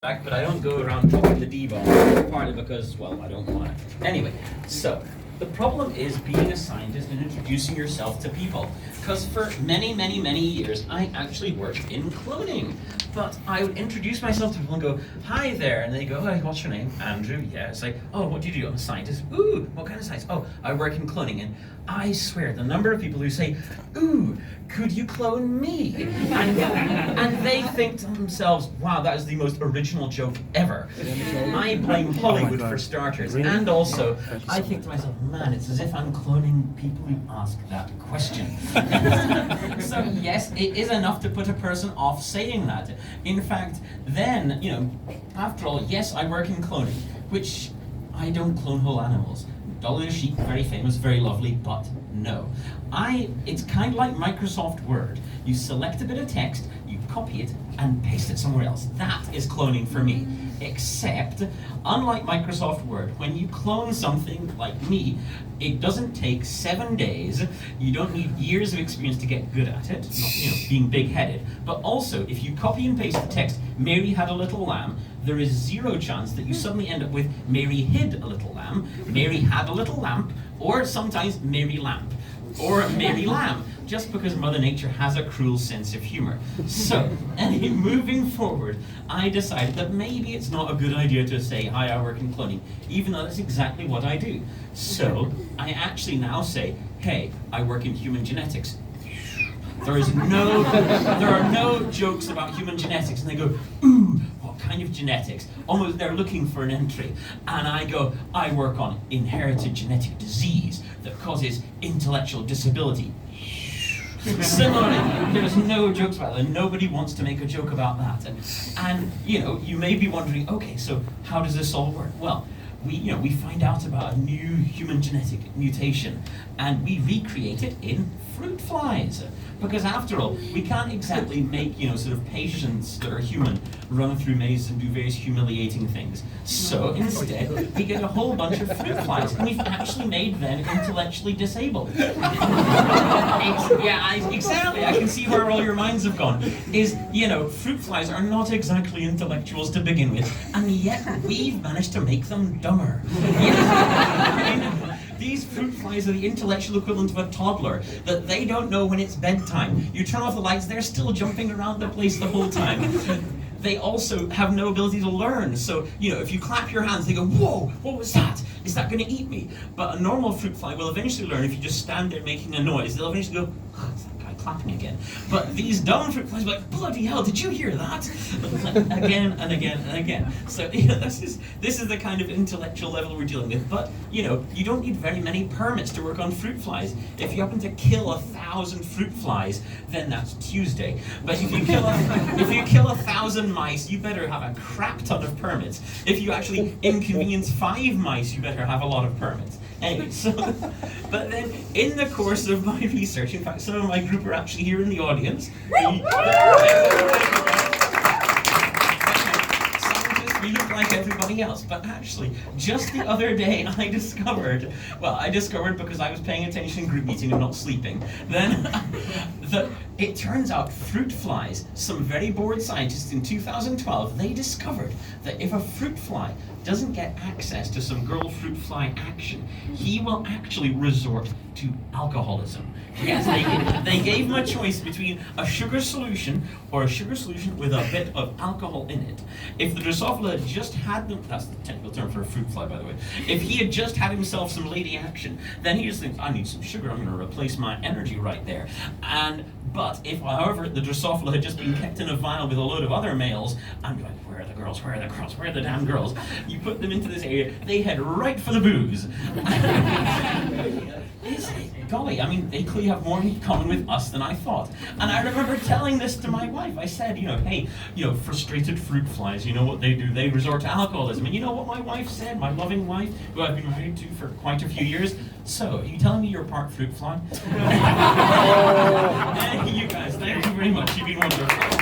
but I don't go around dropping the D-bomb, partly because, well, I don't want it. Anyway, so the problem is being a scientist and introducing yourself to people. Because for many, many, many years, I actually worked in cloning. But I would introduce myself to people and go, "Hi there," and they go, "Hi, what's your name?" "Andrew." "Yeah." It's like, "Oh, what do you do?" "I'm a scientist." "Ooh, what kind of science?" "Oh, I work in cloning." And I swear, the number of people who say, "Ooh, could you clone me?" And they think to themselves, "Wow, that is the most original joke ever." I blame Hollywood for starters, and also, I think to myself, man, it's as if I'm cloning people who ask that question. So yes, it is enough to put a person off saying that. In fact, then, after all, yes, I work in cloning, which I don't clone whole animals. Dolly the sheep, very famous, very lovely, but no. It's kind of like Microsoft Word. You select a bit of text, you copy it, and paste it somewhere else. That is cloning for me. Except, unlike Microsoft Word, when you clone something like me, it doesn't take 7 days. You don't need years of experience to get good at it, not, being big-headed. But also, if you copy and paste the text, "Mary had a little lamb," there is zero chance that you suddenly end up with "Mary hid a little lamb," "Mary had a little lamp," or sometimes "Mary lamp," or "Mary lamb," just because Mother Nature has a cruel sense of humor. So, anyway, moving forward, I decided that maybe it's not a good idea to say, "Hi, I work in cloning," even though that's exactly what I do. So, I actually now say, "Hey, I work in human genetics." There are no jokes about human genetics, and they go, "Ooh, what kind of genetics?" Almost they're looking for an entry. And I go, "I work on inherited genetic disease that causes intellectual disability." Similarly, there's no jokes about that. Nobody wants to make a joke about that. And you may be wondering, okay, so how does this all work? Well, we find out about a new human genetic mutation, and we recreate it in fruit flies. Because after all, we can't exactly make, sort of patients that are human run through mazes and do various humiliating things. So instead, we get a whole bunch of fruit flies, and we've actually made them intellectually disabled. Exactly. I can see where all your minds have gone. Fruit flies are not exactly intellectuals to begin with, and yet we've managed to make them dumber. These fruit flies are the intellectual equivalent of a toddler, that they don't know when it's bedtime. You turn off the lights, they're still jumping around the place the whole time. They also have no ability to learn, so, if you clap your hands, they go, "Whoa, what was that? Is that going to eat me?" But a normal fruit fly will eventually learn if you just stand there making a noise. They'll eventually go, "Oh, it's that guy clapping again." But these dumb fruit flies will be like, "Bloody hell, did you hear that?" Again and again and again. So, this is the kind of intellectual level we're dealing with. But, you don't need very many permits to work on fruit flies. If you happen to kill 1,000 fruit flies, then that's Tuesday. But if you kill 1,000 mice, you better have a crap ton of permits. If you actually inconvenience 5 mice, you better have a lot of permits. Anyway, but then in the course of my research, in fact, some of my group are actually here in the audience. We look like everybody else, but actually, just the other day I discovered because I was paying attention in group meeting and not sleeping, then that it turns out fruit flies, some very bored scientists in 2012, they discovered that if a fruit fly doesn't get access to some girl fruit fly action, he will actually resort to alcoholism. Yes, they gave him a choice between a sugar solution or a sugar solution with a bit of alcohol in it. If the Drosophila had just had them, that's the technical term for a fruit fly, by the way. If he had just had himself some lady action, then he just thinks, "I need some sugar, I'm going to replace my energy right there." But if, however, the Drosophila had just been kept in a vial with a load of other males, I'm like, "Where are the girls? Where are the girls? Where are the damn girls?" You put them into this area, they head right for the booze. Golly, they clearly have more in common with us than I thought. And I remember telling this to my wife. I said, "Hey, frustrated fruit flies, you know what they do? They resort to alcoholism." And you know what my wife said, my loving wife, who I've been married to for quite a few years? "So, are you telling me you're part fruit fly?" You guys, thank you very much. You've been wonderful.